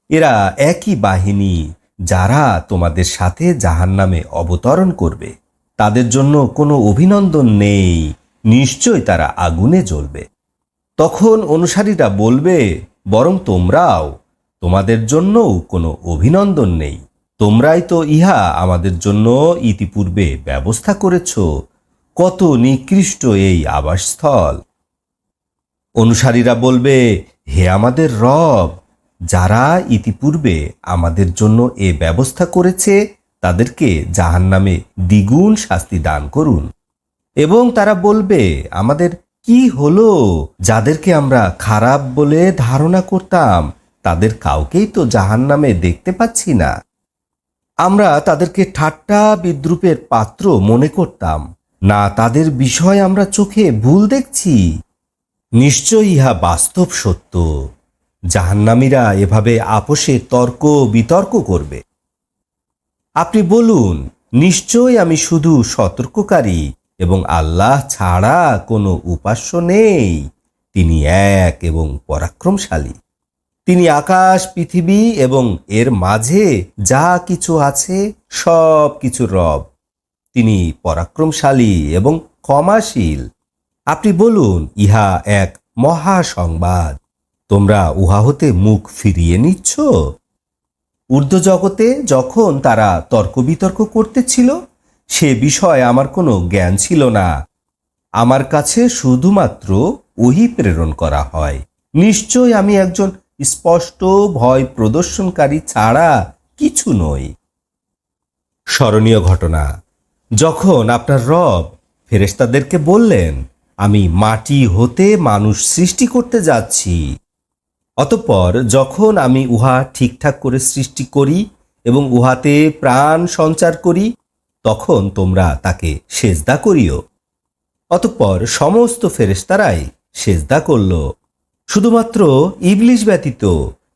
এরা একই বাহিনী যারা তোমাদের সাথে জাহান্নামে অবতরণ করবে। তাদের জন্য কোনো অভিনন্দন নেই, নিশ্চয় তারা আগুনে জ্বলবে। তখন অনুসারীরা বলবে, বরং তোমরাও, তোমাদের জন্যও কোনো অভিনন্দন নেই। তোমরাই তো ইহা আমাদের জন্য ইতিপূর্বে ব্যবস্থা করেছ। কত নিকৃষ্ট এই আবাসস্থল। অনুসারীরা বলবে, হে আমাদের রব, যারা ইতিপূর্বে আমাদের জন্য এ ব্যবস্থা করেছে তাদেরকে জাহান্নামে দ্বিগুণ শাস্তি দান করুন। এবং তারা বলবে, আমাদের কি হলো? যাদেরকে আমরা খারাপ বলে ধারণা করতাম তাদের কাউকেই তো জাহান্নামে দেখতে পাচ্ছি না। আমরা তাদেরকে ঠাট্টা বিদ্রূপের পাত্র মনে করতাম না, তাদের বিষয় আমরা চোখে ভুল দেখছি। নিশ্চয়ই ইহা বাস্তব সত্য। জাহান্নামীরা এভাবে আপোষে তর্ক বিতর্ক করবে। আপনি বলুন, নিশ্চয় আমি শুধু সতর্ককারী এবং আল্লাহ ছাড়া কোনো উপাস্য নেই। তিনি এক এবং পরাক্রমশালী। তিনি আকাশ, পৃথিবী এবং এর মাঝে যা কিছু আছে সব কিছুর রব। তিনি পরাক্রমশালী এবং ক্ষমাশীল। আপনি বলুন, ইহা এক মহা সংবাদ। তোমরা উহা হতে মুখ ফিরিয়ে নিচ্ছ। ঊর্ধ্ব জগতে যখন তারা তর্ক বিতর্ক করতেছিল, সে বিষয়ে আমার কোনো জ্ঞান ছিল না। আমার কাছে শুধুমাত্র ওহী প্রেরণ করা হয়। নিশ্চয় আমি একজন স্পষ্ট ভয় প্রদর্শনকারী ছাড়া কিছু নই। স্মরণীয় ঘটনা, যখন আপনার রব ফেরেশতাদেরকে বললেন, আমি মাটি হতে মানুষ সৃষ্টি করতে যাচ্ছি। অতঃপর যখন আমি উহা ঠিকঠাক করে সৃষ্টি করি এবং উহাতে প্রাণ সঞ্চার করি, তখন তোমরা তাকে সেজদা করিও। অতঃপর সমস্ত ফেরেশতারাই সেজদা করল, শুধুমাত্র ইবলিস ব্যতীত।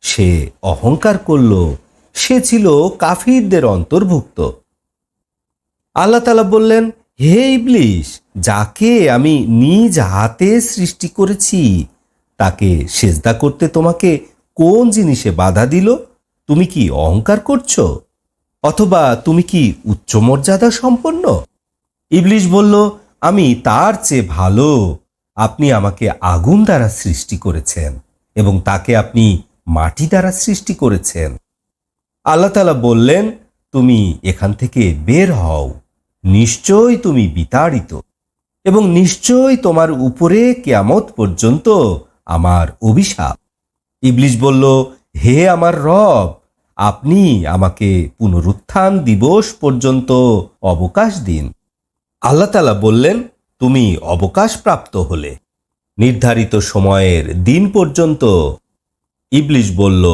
সে অহংকার করল, সে ছিল কাফিরদের অন্তর্ভুক্ত। আল্লাহ তাআলা বললেন, হে ইবলিস, যাকে আমি নিজ হাতে সৃষ্টি করেছি তাকে সেজদা করতে তোমাকে কোন জিনিসে বাধা দিল? তুমি কি অহংকার করছো? অথবা তুমি কি উচ্চ মর্যাদা সম্পন্ন? ইবলিস বলল, আমি তার চেয়ে ভালো। আপনি আমাকে আগুন দ্বারা সৃষ্টি করেছেন এবং তাকে আপনি মাটি দ্বারা সৃষ্টি করেছেন। আল্লাহ তাআলা বললেন, তুমি এখান থেকে বের হও। নিশ্চয় তুমি বিতাড়িত এবং নিশ্চয় তোমার উপরে কিয়ামত পর্যন্ত আমার অভিশাপ। ইবলিস বলল, হে আমার রব, আপনি আমাকে পুনরুত্থান দিবস পর্যন্ত অবকাশ দিন। আল্লাহ তাআলা বললেন, তুমি অবকাশ প্রাপ্ত হলে নির্ধারিত সময়ের দিন পর্যন্ত। ইবলিস বলল,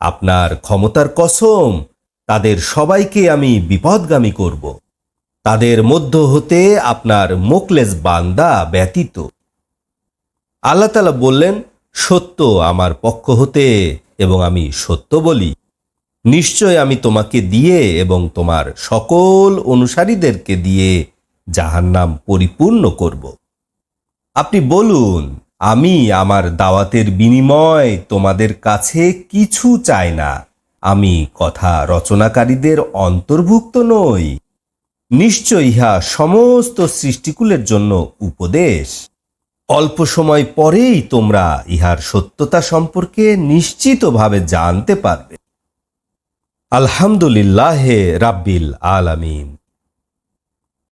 আপনার ক্ষমতার কসম, তাদের সবাইকে আমি বিপদগামী করব, তাদের মধ্য হতে আপনার মোকলেস বান্দা ব্যতীত। আল্লাহ তাআলা বললেন, সত্য আমার পক্ষ হতে এবং আমি সত্য বলি। নিশ্চয় আমি তোমাকে দিয়ে এবং তোমার সকল অনুসারীদেরকে দিয়ে জাহান্নাম পরিপূর্ণ করব। আপনি বলুন, আমি আমার দাওয়াতের বিনিময় তোমাদের কাছে কিছু চাই না। আমি কথা রচনাকারীদের অন্তর্ভুক্ত নই। নিশ্চয় ইহা সমস্ত সৃষ্টিকুলের জন্য উপদেশ। অল্প সময় পরেই তোমরা ইহার সত্যতা সম্পর্কে নিশ্চিতভাবে জানতে পারবে। আলহামদুলিল্লাহে রাব্বিল আলামিন।